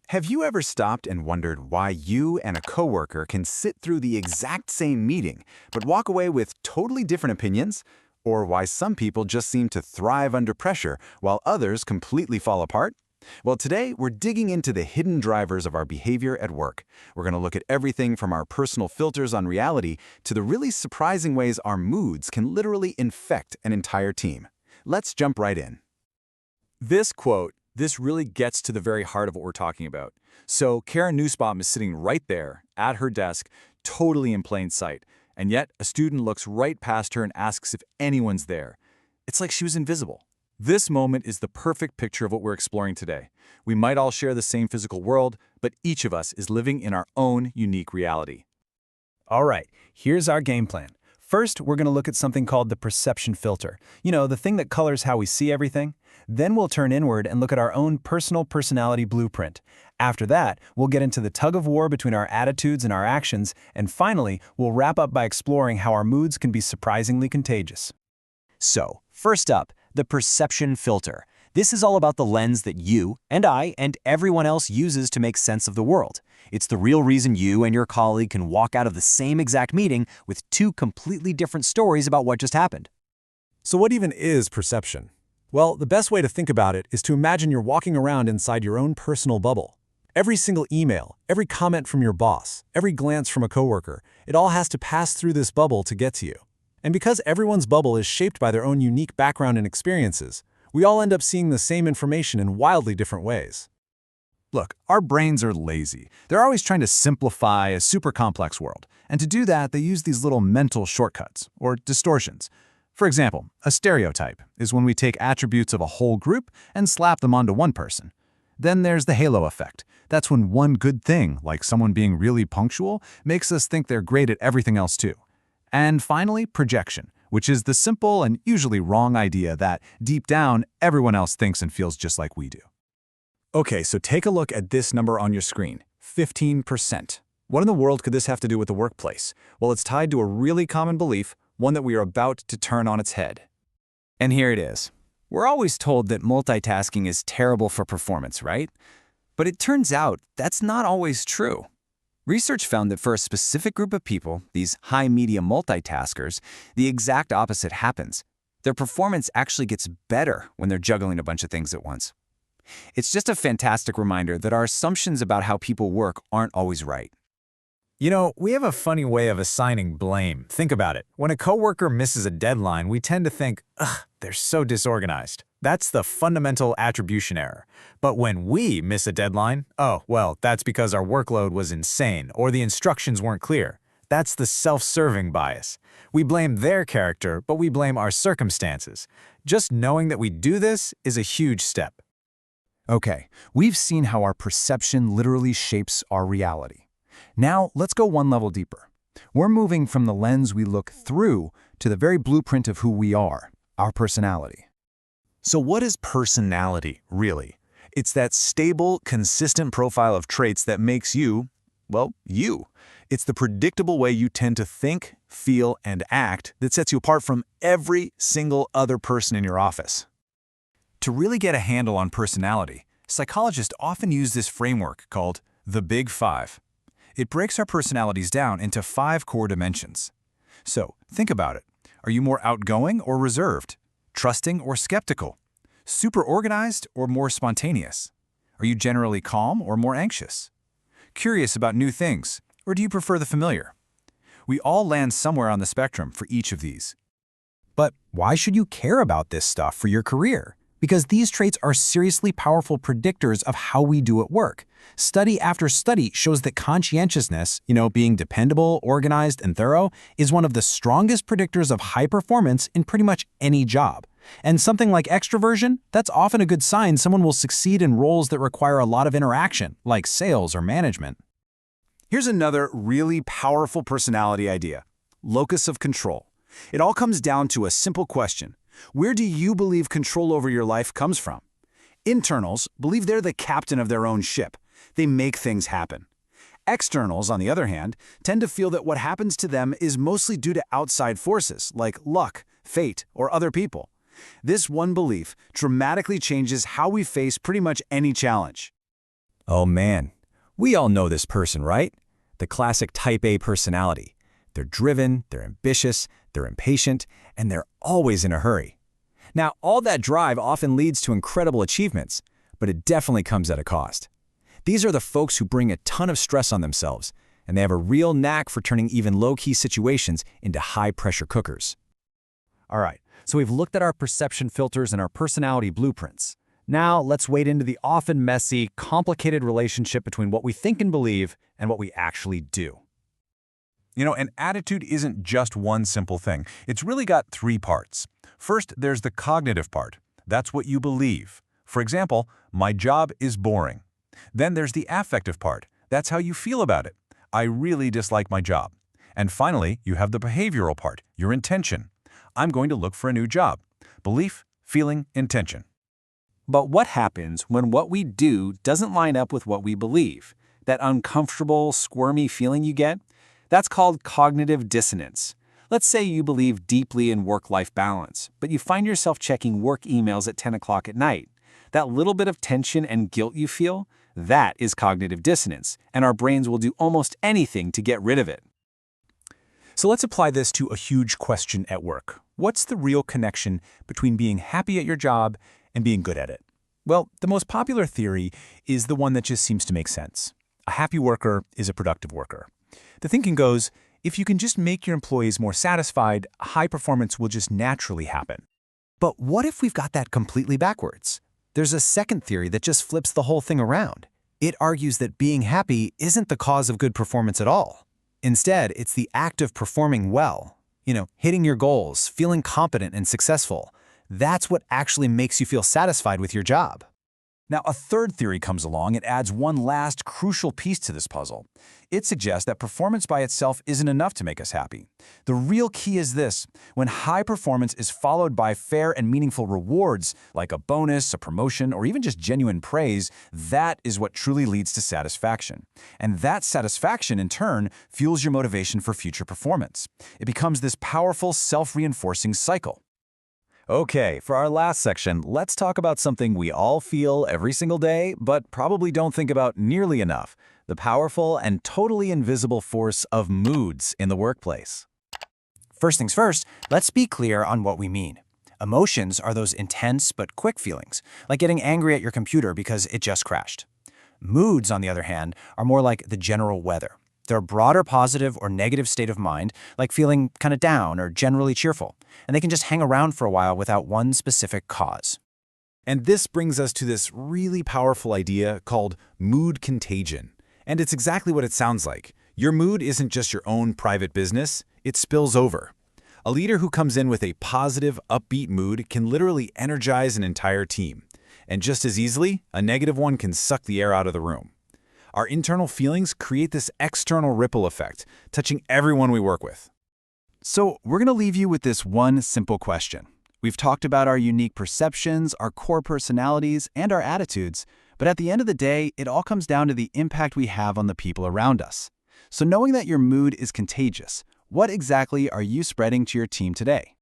Have you ever stopped and wondered why you and a coworker can sit through the exact same meeting, but walk away with totally different opinions? Or why some people just seem to thrive under pressure while others completely fall apart? Well, today we're digging into the hidden drivers of our behavior at work. We're going to look at everything from our personal filters on reality to the really surprising ways our moods can literally infect an entire team. Let's jump right in. This really gets to the very heart of what we're talking about. So Karen Nussbaum is sitting right there at her desk, totally in plain sight. And yet a student looks right past her and asks if anyone's there. It's like she was invisible. This moment is the perfect picture of what we're exploring today. We might all share the same physical world, but each of us is living in our own unique reality. All right, here's our game plan. First, we're going to look at something called the perception filter. You know, the thing that colors how we see everything. Then we'll turn inward and look at our own personal personality blueprint. After that, we'll get into the tug-of-war between our attitudes and our actions, and finally, we'll wrap up by exploring how our moods can be surprisingly contagious. So, first up, the perception filter. This is all about the lens that you and I and everyone else uses to make sense of the world. It's the real reason you and your colleague can walk out of the same exact meeting with two completely different stories about what just happened. So what even is perception? Well, the best way to think about it is to imagine you're walking around inside your own personal bubble. Every single email, every comment from your boss, every glance from a coworker, it all has to pass through this bubble to get to you. And because everyone's bubble is shaped by their own unique background and experiences, we all end up seeing the same information in wildly different ways. Look, our brains are lazy. They're always trying to simplify a super complex world. And to do that, they use these little mental shortcuts, or distortions. For example, a stereotype is when we take attributes of a whole group and slap them onto one person. Then there's the halo effect. That's when one good thing, like someone being really punctual, makes us think they're great at everything else too. And finally, projection, which is the simple and usually wrong idea that, deep down, everyone else thinks and feels just like we do. Okay, so take a look at this number on your screen, 15%. What in the world could this have to do with the workplace? Well, it's tied to a really common belief, one that we are about to turn on its head. And here it is. We're always told that multitasking is terrible for performance, right? But it turns out that's not always true. Research found that for a specific group of people, these high-medium multitaskers, the exact opposite happens. Their performance actually gets better when they're juggling a bunch of things at once. It's just a fantastic reminder that our assumptions about how people work aren't always right. You know, we have a funny way of assigning blame. Think about it. When a coworker misses a deadline, we tend to think, ugh, they're so disorganized. That's the fundamental attribution error. But when we miss a deadline, oh, well, that's because our workload was insane or the instructions weren't clear. That's the self-serving bias. We blame their character, but we blame our circumstances. Just knowing that we do this is a huge step. Okay, we've seen how our perception literally shapes our reality. Now, let's go one level deeper. We're moving from the lens we look through to the very blueprint of who we are, our personality. So what is personality, really? It's that stable, consistent profile of traits that makes you, well, you. It's the predictable way you tend to think, feel, and act that sets you apart from every single other person in your office. To really get a handle on personality, psychologists often use this framework called the Big Five. It breaks our personalities down into 5 core dimensions. So, think about it. Are you more outgoing or reserved? Trusting or skeptical? Super organized or more spontaneous? Are you generally calm or more anxious? Curious about new things, or do you prefer the familiar? We all land somewhere on the spectrum for each of these. But why should you care about this stuff for your career? Because these traits are seriously powerful predictors of how we do at work. Study after study shows that conscientiousness, being dependable, organized, and thorough, is one of the strongest predictors of high performance in pretty much any job. And something like extroversion, that's often a good sign someone will succeed in roles that require a lot of interaction, like sales or management. Here's another really powerful personality idea: locus of control. It all comes down to a simple question. Where do you believe control over your life comes from? Internals believe they're the captain of their own ship. They make things happen. Externals, on the other hand, tend to feel that what happens to them is mostly due to outside forces, like luck, fate, or other people. This one belief dramatically changes how we face pretty much any challenge. Oh man, we all know this person, right? The classic type A personality. They're driven, they're ambitious, they're impatient, and they're always in a hurry. Now, all that drive often leads to incredible achievements, but it definitely comes at a cost. These are the folks who bring a ton of stress on themselves, and they have a real knack for turning even low-key situations into high-pressure cookers. All right, so we've looked at our perception filters and our personality blueprints. Now, let's wade into the often messy, complicated relationship between what we think and believe and what we actually do. An attitude isn't just one simple thing. It's really got three parts. First, there's the cognitive part. That's what you believe. For example, my job is boring. Then there's the affective part. That's how you feel about it. I really dislike my job. And finally, you have the behavioral part, your intention. I'm going to look for a new job. Belief, feeling, intention. But what happens when what we do doesn't line up with what we believe? That uncomfortable, squirmy feeling you get? That's called cognitive dissonance. Let's say you believe deeply in work-life balance, but you find yourself checking work emails at 10 o'clock at night. That little bit of tension and guilt you feel, that is cognitive dissonance, and our brains will do almost anything to get rid of it. So let's apply this to a huge question at work. What's the real connection between being happy at your job and being good at it? Well, the most popular theory is the one that just seems to make sense. A happy worker is a productive worker. The thinking goes, if you can just make your employees more satisfied, high performance will just naturally happen. But what if we've got that completely backwards? There's a second theory that just flips the whole thing around. It argues that being happy isn't the cause of good performance at all. Instead, it's the act of performing well. Hitting your goals, feeling competent and successful. That's what actually makes you feel satisfied with your job. Now, a third theory comes along and adds one last crucial piece to this puzzle. It suggests that performance by itself isn't enough to make us happy. The real key is this: when high performance is followed by fair and meaningful rewards, like a bonus, a promotion, or even just genuine praise, that is what truly leads to satisfaction. And that satisfaction, in turn, fuels your motivation for future performance. It becomes this powerful, self-reinforcing cycle. Okay, for our last section, let's talk about something we all feel every single day, but probably don't think about nearly enough: the powerful and totally invisible force of moods in the workplace. First things first, let's be clear on what we mean. Emotions are those intense but quick feelings, like getting angry at your computer because it just crashed. Moods, on the other hand, are more like the general weather. They're a broader positive or negative state of mind, like feeling kind of down or generally cheerful, and they can just hang around for a while without one specific cause. And this brings us to this really powerful idea called mood contagion. And it's exactly what it sounds like. Your mood isn't just your own private business, it spills over. A leader who comes in with a positive, upbeat mood can literally energize an entire team. And just as easily, a negative one can suck the air out of the room. Our internal feelings create this external ripple effect, touching everyone we work with. So we're going to leave you with this one simple question. We've talked about our unique perceptions, our core personalities, and our attitudes, but at the end of the day, it all comes down to the impact we have on the people around us. So knowing that your mood is contagious, what exactly are you spreading to your team today?